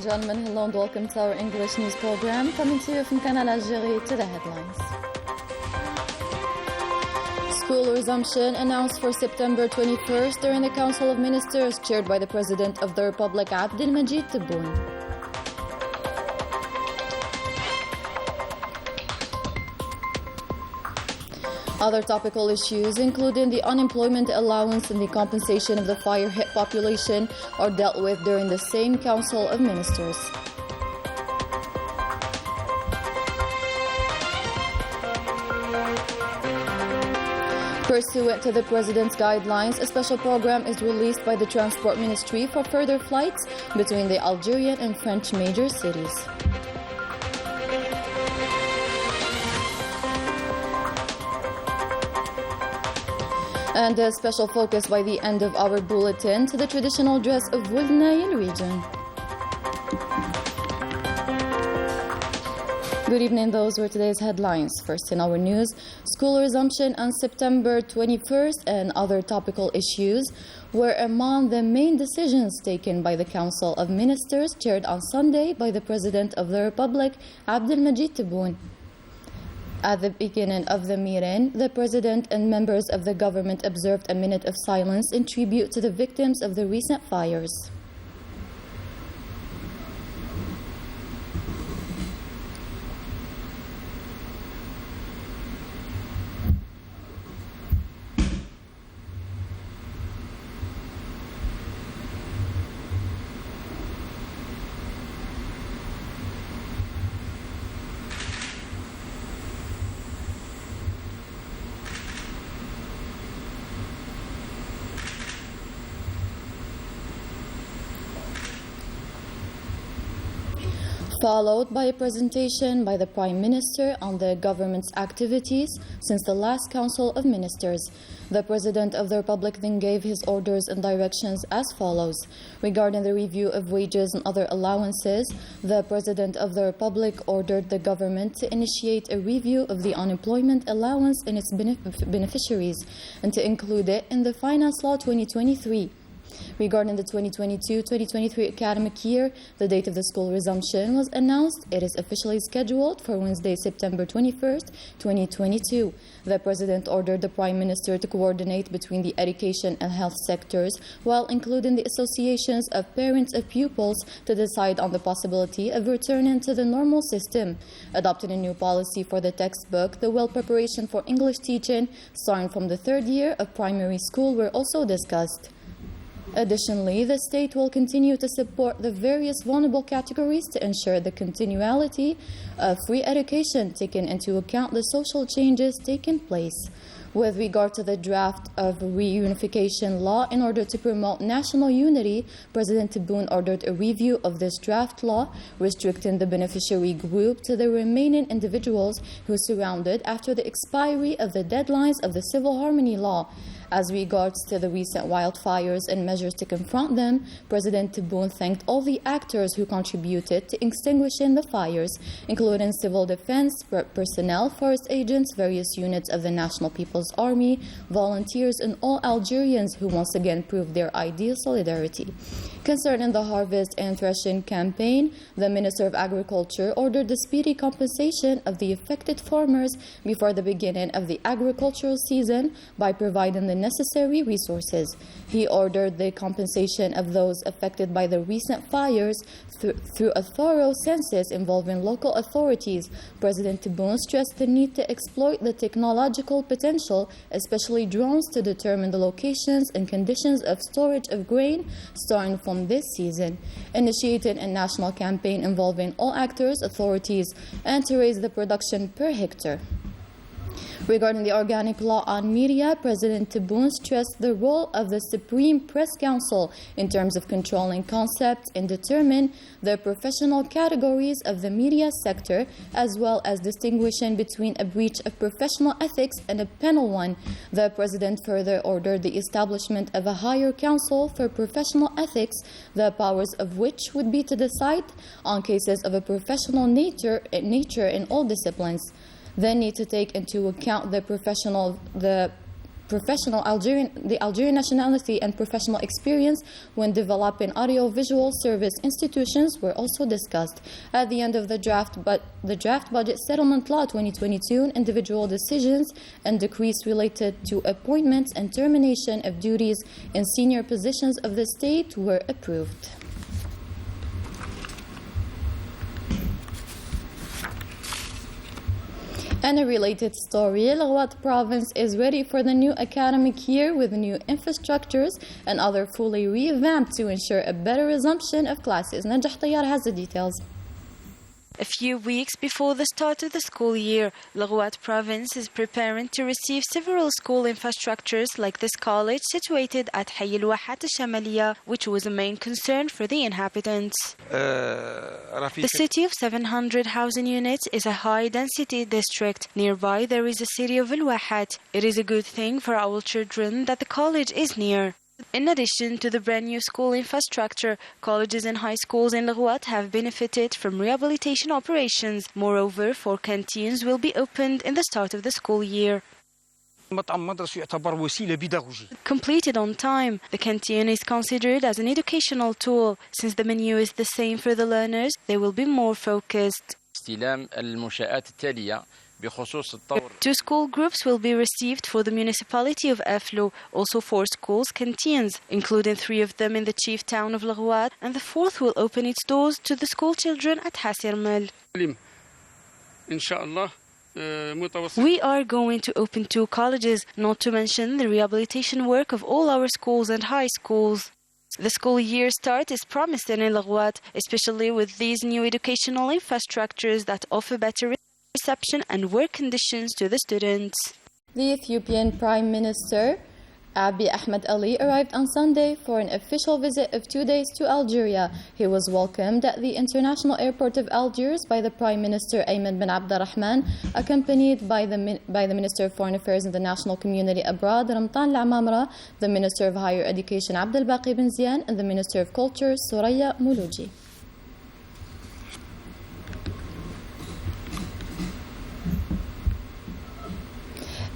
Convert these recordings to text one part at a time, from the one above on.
gentlemen, hello and welcome to our English news program, coming to you from Canal, Algérie. To the headlines. School resumption announced for September 21st during the Council of Ministers chaired by the President of the Republic, Abdelmajid Tebboune. Other topical issues, including the unemployment allowance and the compensation of the fire-hit population, are dealt with during the same Council of Ministers. Pursuant to the President's guidelines, a special program is released by the Transport Ministry for further flights between the Algerian and French major cities. And a special focus by the end of our bulletin to the traditional dress of Wold Nile region. Good evening, those were today's headlines. First in our news, school resumption on September 21st and other topical issues were among the main decisions taken by the Council of Ministers chaired on Sunday by the President of the Republic, Abdelmajid Tebboune. At the beginning of the meeting, the President and members of the government observed a minute of silence in tribute to the victims of the recent fires. Followed by a presentation by the Prime Minister on the government's activities since the last Council of Ministers. The President of the Republic then gave his orders and directions as follows. Regarding the review of wages and other allowances, the President of the Republic ordered the government to initiate a review of the unemployment allowance and its beneficiaries and to include it in the Finance Law 2023. Regarding the 2022-2023 academic year, the date of the school resumption was announced. It is officially scheduled for Wednesday, September 21st, 2022. The President ordered the Prime Minister to coordinate between the education and health sectors while including the associations of parents of pupils to decide on the possibility of returning to the normal system. Adopting a new policy for the textbook, the well preparation for English teaching starting from the third year of primary school were also discussed. Additionally, the state will continue to support the various vulnerable categories to ensure the continuity of free education, taking into account the social changes taking place. With regard to the draft of reunification law, in order to promote national unity, President Tebboune ordered a review of this draft law, restricting the beneficiary group to the remaining individuals who surrounded after the expiry of the deadlines of the Civil Harmony Law. As regards to the recent wildfires and measures to confront them, President Tebboune thanked all the actors who contributed to extinguishing the fires, including civil defense, personnel, forest agents, various units of the National People's Army, volunteers, and all Algerians who once again proved their ideal solidarity. Concerning the harvest and threshing campaign, the Minister of Agriculture ordered the speedy compensation of the affected farmers before the beginning of the agricultural season by providing the necessary resources. He ordered the compensation of those affected by the recent fires through a thorough census involving local authorities. President Tebboune stressed the need to exploit the technological potential, especially drones, to determine the locations and conditions of storage of grain starting from this season, initiated a national campaign involving all actors, authorities, and to raise the production per hectare. Regarding the organic law on media, President Tebboune stressed the role of the Supreme Press Council in terms of controlling concepts and determine the professional categories of the media sector, as well as distinguishing between a breach of professional ethics and a penal one. The President further ordered the establishment of a higher council for professional ethics, the powers of which would be to decide on cases of a professional nature in all disciplines. They need to take into account the Algerian nationality and professional experience when developing audiovisual service institutions were also discussed. At the end of the draft budget settlement law 2022, individual decisions and decrees related to appointments and termination of duties in senior positions of the state were approved. And a related story, Lagouat province is ready for the new academic year with new infrastructures and other fully revamped to ensure a better resumption of classes. Najah Tayyar has the details. A few weeks before the start of the school year, Lagouat province is preparing to receive several school infrastructures like this college situated at Hayy al-Wahat al-Shamaliya, which was a main concern for the inhabitants. The city of 700 housing units is a high-density district. Nearby there is a city of al-Wahat. It is a good thing for our children that the college is near. In addition to the brand new school infrastructure, colleges and high schools in Lagouat have benefited from rehabilitation operations. Moreover, 4 canteens will be opened in the start of the school year. Completed on time, the canteen is considered as an educational tool. Since the menu is the same for the learners, they will be more focused. 2 school groups will be received for the municipality of Aflo, also 4 schools canteens, including 3 of them in the chief town of Lagouat, and the 4th will open its doors to the school children at Hasirmel. We are going to open 2 colleges, not to mention the rehabilitation work of all our schools and high schools. The school year start is promising in Lagouat, especially with these new educational infrastructures that offer better reception and work conditions to the students. The Ethiopian Prime Minister Abiy Ahmed Ali arrived on Sunday for an official visit of 2 days to Algeria. He was welcomed at the international airport of Algiers by the Prime Minister Ayman bin Abdurrahman, accompanied by the Minister of Foreign Affairs and the National Community Abroad, Ramtan Al-Amamra, the Minister of Higher Education Abdel Baqi bin Zian, and the Minister of Culture Soraya Moulouji.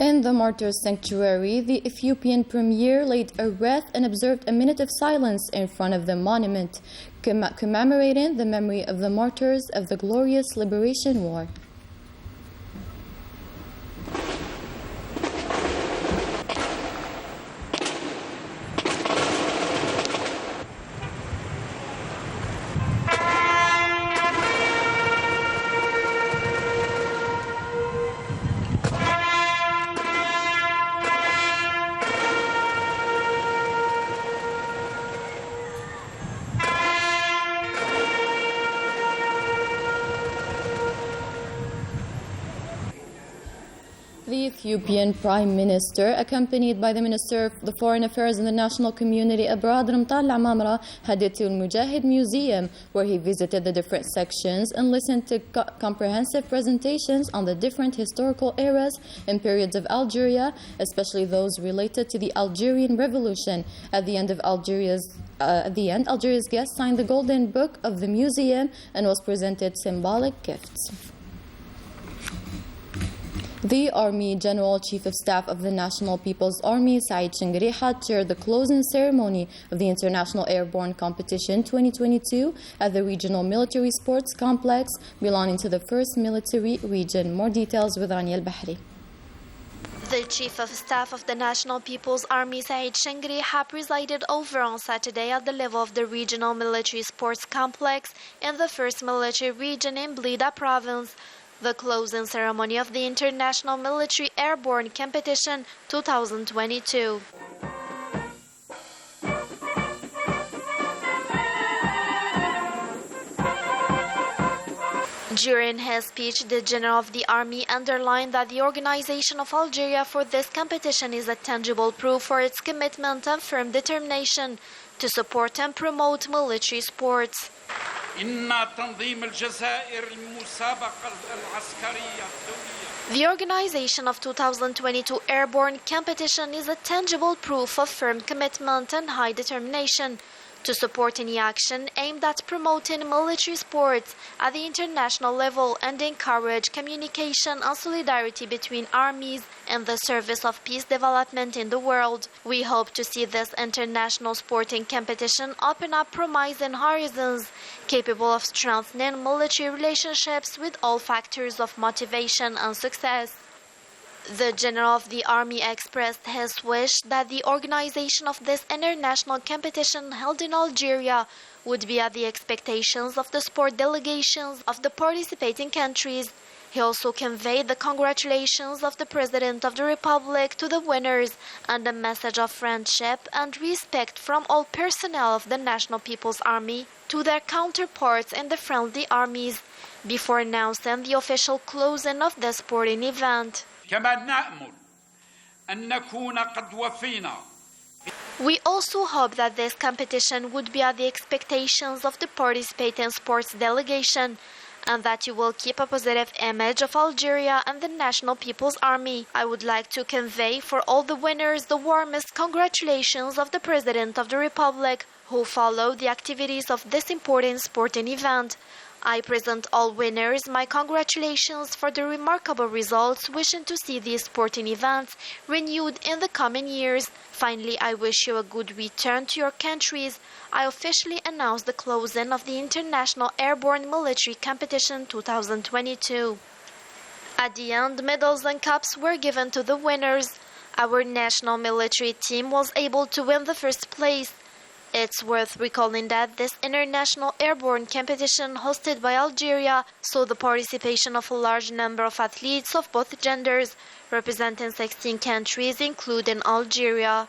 In the Martyrs' Sanctuary, the Ethiopian Premier laid a wreath and observed a minute of silence in front of the monument, commemorating the memory of the martyrs of the glorious Liberation War. The Ethiopian Prime Minister, accompanied by the Minister of the Foreign Affairs and the National Community Abroad, Ramtan Al-Amamra, headed to Al-Mujahid Museum, where he visited the different sections and listened to comprehensive presentations on the different historical eras and periods of Algeria, especially those related to the Algerian Revolution. At the end, Algeria's guests signed the Golden Book of the museum and was presented symbolic gifts. The Army General Chief of Staff of the National People's Army, Said Shingrihat, chaired the closing ceremony of the International Airborne Competition 2022 at the Regional Military Sports Complex belonging to the 1st Military Region. More details with Rania Al-Bahri. The Chief of Staff of the National People's Army, Said Shingrihat, presided over on Saturday at the level of the Regional Military Sports Complex in the 1st Military Region in Blida Province. The closing ceremony of the International Military Airborne Competition 2022. During his speech, the General of the Army underlined that the organization of Algeria for this competition is a tangible proof for its commitment and firm determination to support and promote military sports. The organization of 2022 Airborne Competition is a tangible proof of firm commitment and high determination to support any action aimed at promoting military sports at the international level and encourage communication and solidarity between armies in the service of peace development in the world. We hope to see this international sporting competition open up promising horizons, capable of strengthening military relationships with all factors of motivation and success. The General of the Army expressed his wish that the organization of this international competition held in Algeria would be at the expectations of the sport delegations of the participating countries. He also conveyed the congratulations of the President of the Republic to the winners and a message of friendship and respect from all personnel of the National People's Army to their counterparts in the friendly armies, before announcing the official closing of the sporting event. We also hope that this competition would be at the expectations of the participating sports delegation and that you will keep a positive image of Algeria and the National People's Army. I would like to convey for all the winners the warmest congratulations of the President of the Republic who followed the activities of this important sporting event. I present all winners my congratulations for the remarkable results, wishing to see these sporting events renewed in the coming years. Finally, I wish you a good return to your countries. I officially announce the closing of the International Airborne Military Competition 2022. At the end, medals and cups were given to the winners. Our national military team was able to win the first place. It's worth recalling that this international airborne competition hosted by Algeria saw the participation of a large number of athletes of both genders, representing 16 countries, including Algeria.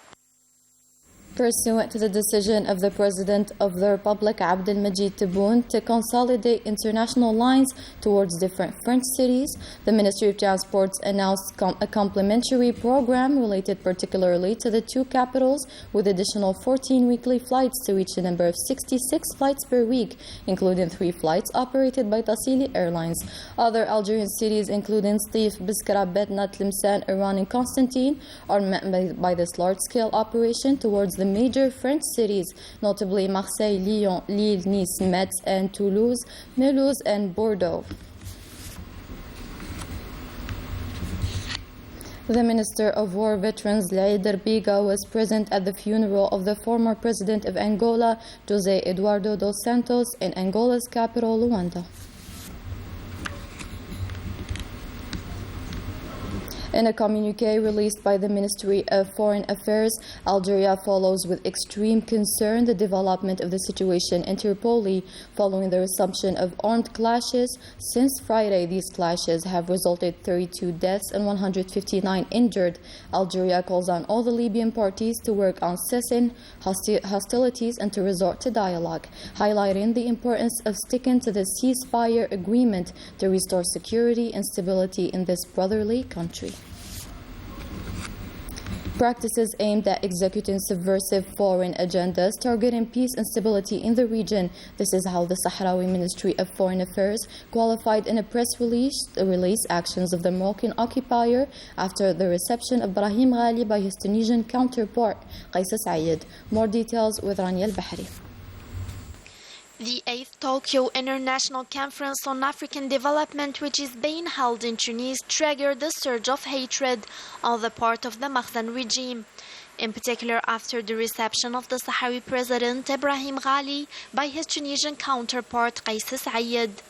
Pursuant to the decision of the President of the Republic, Abdelmajid Tebboune, to consolidate international lines towards different French cities, the Ministry of Transports announced a complementary program related particularly to the two capitals, with additional 14 weekly flights to reach a number of 66 flights per week, including 3 flights operated by Tassili Airlines. Other Algerian cities, including Stif, Biskra, Bedna, Tlemcen, Iran, and Constantine, are met by this large-scale operation towards the major French cities, notably Marseille, Lyon, Lille, Nice, Metz, and Toulouse, Mulhouse, and Bordeaux. The Minister of War Veterans, Leider Biga, was present at the funeral of the former President of Angola, José Eduardo dos Santos, in Angola's capital, Luanda. In a communique released by the Ministry of Foreign Affairs, Algeria follows with extreme concern the development of the situation in Tripoli following the resumption of armed clashes. Since Friday, these clashes have resulted in 32 deaths and 159 injured. Algeria calls on all the Libyan parties to work on cessing hostilities and to resort to dialogue, highlighting the importance of sticking to the ceasefire agreement to restore security and stability in this brotherly country. Practices aimed at executing subversive foreign agendas targeting peace and stability in the region. This is how the Sahrawi Ministry of Foreign Affairs qualified in a press release actions of the Moroccan occupier after the reception of Brahim Ghali by his Tunisian counterpart, Qais Said. More details with Rania Al-Bahri. The 8th Tokyo International Conference on African Development, which is being held in Tunis, triggered a surge of hatred on the part of the Makhzen regime, in particular after the reception of the Sahrawi President Ibrahim Ghali by his Tunisian counterpart Qais Said.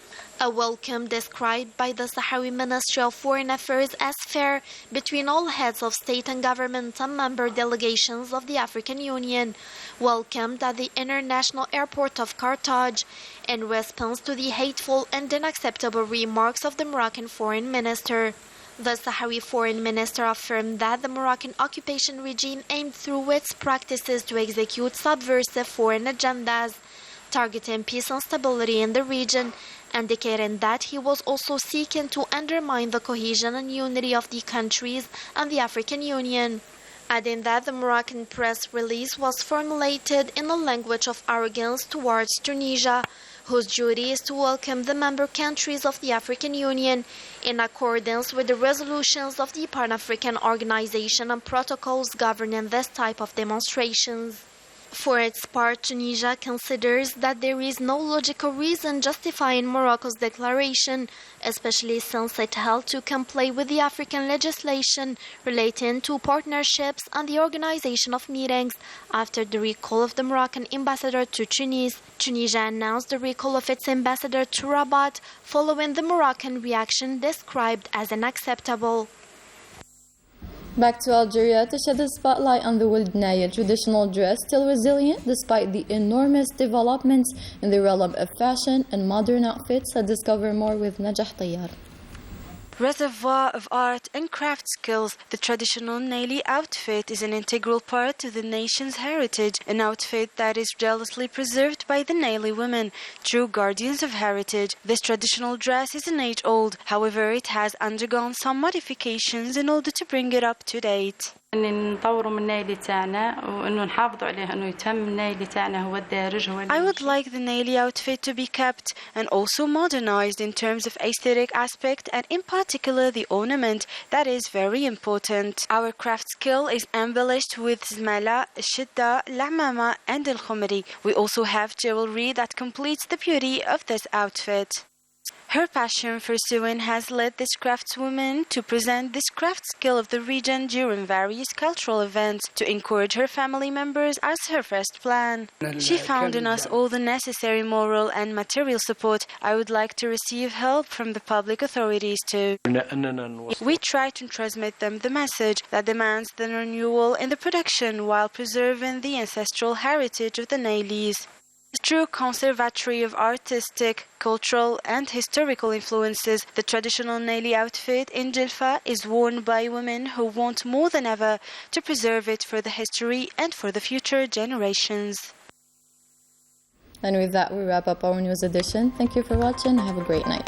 A welcome described by the Sahrawi Ministry of Foreign Affairs as fair between all heads of state and government and member delegations of the African Union, welcomed at the international airport of Carthage in response to the hateful and unacceptable remarks of the Moroccan foreign minister. The Sahrawi foreign minister affirmed that the Moroccan occupation regime aimed through its practices to execute subversive foreign agendas, targeting peace and stability in the region, indicating that he was also seeking to undermine the cohesion and unity of the countries and the African Union, adding that the Moroccan press release was formulated in a language of arrogance towards Tunisia, whose duty is to welcome the member countries of the African Union in accordance with the resolutions of the Pan-African Organization and protocols governing this type of demonstrations. For its part, Tunisia considers that there is no logical reason justifying Morocco's declaration, especially since it held to comply with the African legislation relating to partnerships and the organization of meetings after the recall of the Moroccan ambassador to Tunis. Tunisia announced the recall of its ambassador to Rabat following the Moroccan reaction described as unacceptable. Back to Algeria to shed a spotlight on the Wildnaya traditional dress, still resilient despite the enormous developments in the realm of fashion and modern outfits. Let's discover more with Najah Tayyar. Reservoir of art and craft skills, the traditional Naili outfit is an integral part of the nation's heritage, an outfit that is jealously preserved by the Naili women, true guardians of heritage. This traditional dress is an age old, however it has undergone some modifications in order to bring it up to date. نطوروا من النايلي تاعنا وانه نحافظوا عليه انه يتم النايلي تاعنا هو الدارج هو I would like the Naili outfit to be kept and also modernized in terms of aesthetic aspect and in particular the ornament that is very important. Our craft skill is embellished with zmala, shidda, l'amama and al-khumri. We also have jewelry that completes the beauty of this outfit. Her passion for sewing has led this craftswoman to present this craft skill of the region during various cultural events to encourage her family members as her first plan. She found in us all the necessary moral and material support. I would like to receive help from the public authorities too. We try to transmit them the message that demands the renewal in the production while preserving the ancestral heritage of the Nailis. A true conservatory of artistic, cultural and historical influences, the traditional Naili outfit in Jilfa is worn by women who want more than ever to preserve it for the history and for the future generations. And with that, we wrap up our news edition. Thank you for watching. Have a great night.